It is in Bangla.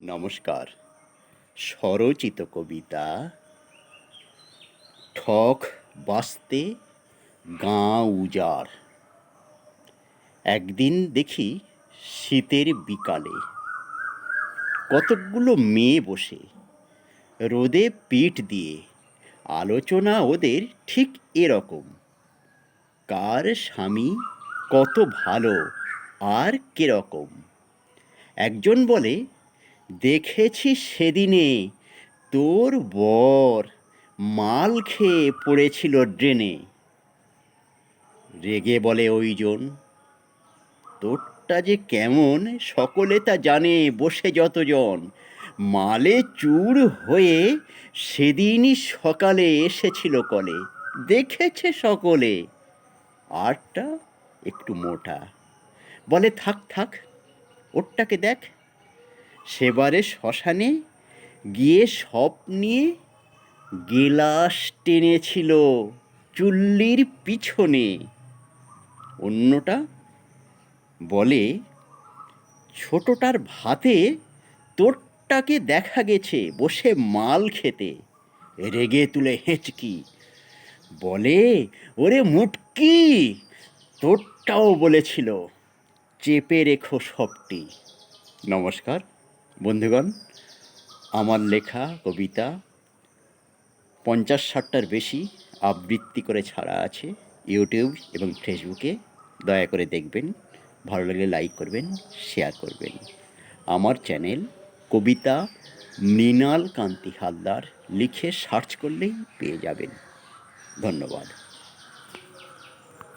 নমস্কার। স্বরচিত কবিতা ঠক বাস্তে গাঁ উজাড়। একদিন দেখি শীতের বিকালে কতকগুলো মেয়ে বসে রোদে পিঠ দিয়ে আলোচনা ওদের ঠিক এরকম, কার স্বামী কত ভালো আর কিরকম। একজন বলে, দেখেছি সেদিনে তোর বর মাল খেয়ে পড়েছিল ড্রেনে। রেগে বলে ওইজন, তোরটা যে কেমন সকলে তা জানে বসে যতজন। মালে চুর হয়ে সেদিনই সকালে এসেছিল কলে, দেখেছে সকলে। আরটা একটু মোটা, বলে থাক থাক ওরটাকে দেখ। সেবারে শ্মশানে গিয়ে সব নিয়ে গেলাস টেনেছিল চুল্লির পিছনে। অন্যটা বলে, ছোটটার ভাতে তোরটাকে দেখা গেছে বসে মাল খেতে। রেগে তুলে হেঁচকি, বলে ওরে মুটকি, তোরটাও বলেছিল চেপে রেখো সবটি। নমস্কার বন্ধুগণ, আমার লেখা কবিতা 50-60টার বেশি আবৃত্তি করে ছাড়া আছে ইউটিউব এবং ফেসবুকে। দয়া করে দেখবেন, ভালো লাগলে লাইক করবেন, শেয়ার করবেন। আমার চ্যানেল কবিতা মৃণাল কান্তি হালদার লিখে সার্চ করলেই পেয়ে যাবেন। ধন্যবাদ।